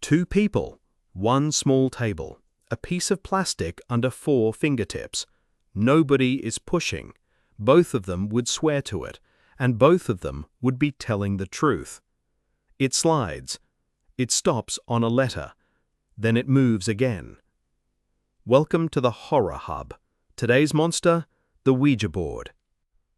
Two people, one small table, a piece of plastic under 4 fingertips. Nobody is pushing. Both of them would swear to it, and both of them would be telling the truth. It slides. It stops on a letter. Then it moves again. Welcome to the Horror Hub. Today's monster, the Ouija board.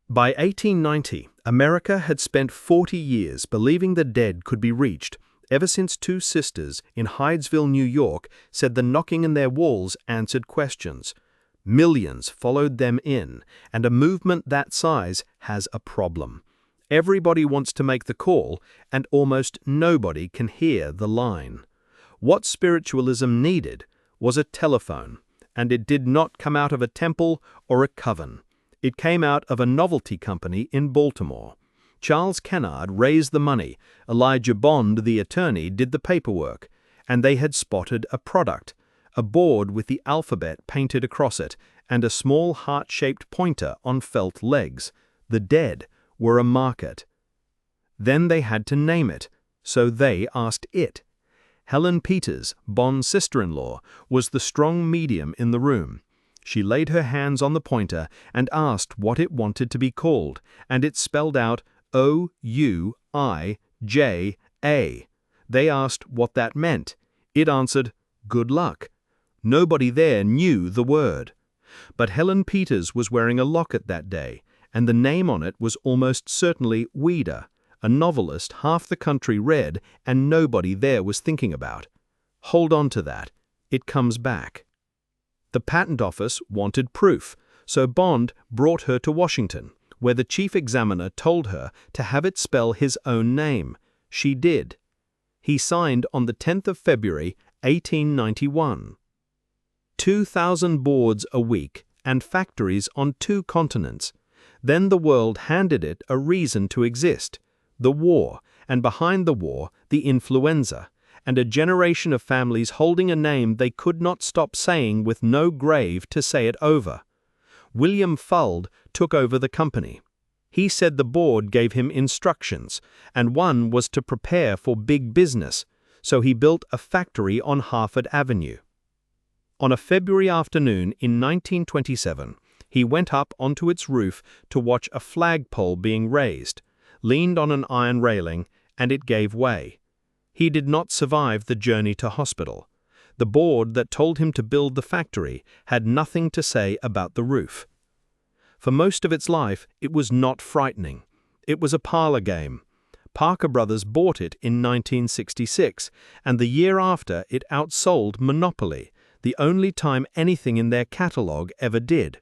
By 1890, America had spent 40 years believing the dead could be reached, ever since 2 sisters in Hydesville, New York, said the knocking in their walls answered questions. Millions followed them in, and a movement that size has a problem. Everybody wants to make the call, and almost nobody can hear the line. What spiritualism needed was a telephone, and it did not come out of a temple or a coven. It came out of a novelty company in Baltimore. Charles Kennard raised the money, Elijah Bond, the attorney, did the paperwork, and they had spotted a product, a board with the alphabet painted across it, and a small heart-shaped pointer on felt legs. The dead were a market. Then they had to name it, so they asked it. Helen Peters, Bond's sister-in-law, was the strong medium in the room. She laid her hands on the pointer and asked what it wanted to be called, and it spelled out O-U-I-J-A. They asked what that meant. It answered, "Good luck." Nobody there knew the word. But Helen Peters was wearing a locket that day, and the name on it was almost certainly Ouija, a novelist half the country read and nobody there was thinking about. Hold on to that. It comes back. The patent office wanted proof, so Bond brought her to Washington, where the chief examiner told her to have it spell his own name. She did. He signed on the 10th of February, 1891. 2,000 boards a week and factories on 2 continents. Then the world handed it a reason to exist. The war, and behind the war, the influenza, and a generation of families holding a name they could not stop saying with no grave to say it over. William Fuld took over the company. He said the board gave him instructions, and one was to prepare for big business, so he built a factory on Harford Avenue. On a February afternoon in 1927, he went up onto its roof to watch a flagpole being raised, leaned on an iron railing, and it gave way. He did not survive the journey to hospital. The board that told him to build the factory had nothing to say about the roof. For most of its life, it was not frightening. It was a parlor game. Parker Brothers bought it in 1966, and the year after it outsold Monopoly, the only time anything in their catalog ever did.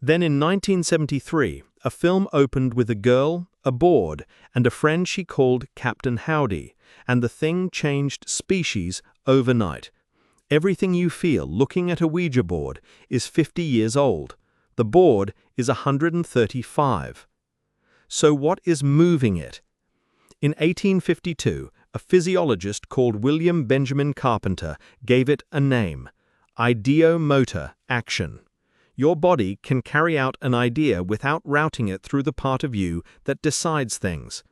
Then in 1973, a film opened with a girl, a board, and a friend she called Captain Howdy, and the thing changed species overnight. Everything you feel looking at a Ouija board is 50 years old. The board is 135. So what is moving it? In 1852, a physiologist called William Benjamin Carpenter gave it a name: ideomotor action. Your body can carry out an idea without routing it through the part of you that decides things.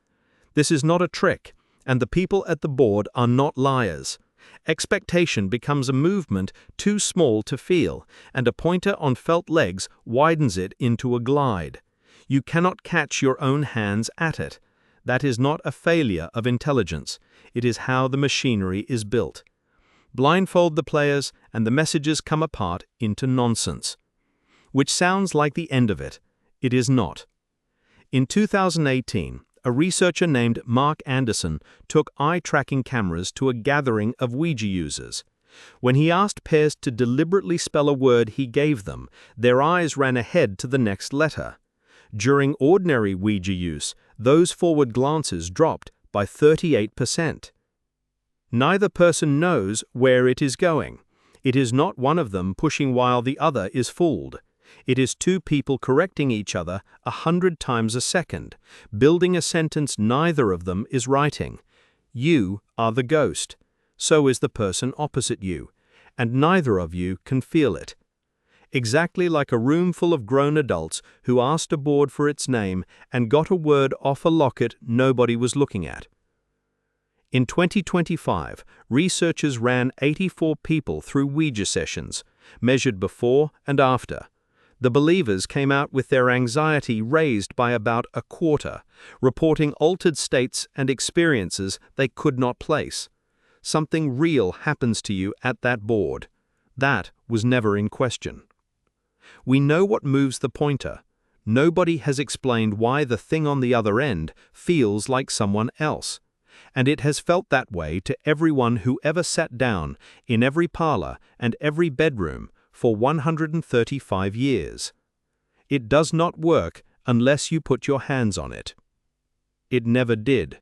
This is not a trick, and the people at the board are not liars. Expectation becomes a movement too small to feel, and a pointer on felt legs widens it into a glide. You cannot catch your own hands at it. That is not a failure of intelligence. It is how the machinery is built. Blindfold the players, and the messages come apart into nonsense. Which sounds like the end of it. It is not. In 2018, a researcher named Mark Anderson took eye-tracking cameras to a gathering of Ouija users. When he asked pairs to deliberately spell a word he gave them, their eyes ran ahead to the next letter. During ordinary Ouija use, those forward glances dropped by 38%. Neither person knows where it is going. It is not one of them pushing while the other is fooled. It is 2 people correcting each other 100 times a second, building a sentence neither of them is writing. You are the ghost. So is the person opposite you, and neither of you can feel it. Exactly like a room full of grown adults who asked a board for its name and got a word off a locket nobody was looking at. In 2025, researchers ran 84 people through Ouija sessions, measured before and after. The believers came out with their anxiety raised by about a quarter, reporting altered states and experiences they could not place. Something real happens to you at that board. That was never in question. We know what moves the pointer. Nobody has explained why the thing on the other end feels like someone else. And it has felt that way to everyone who ever sat down in every parlor and every bedroom for 135 years. It does not work unless you put your hands on it. It never did.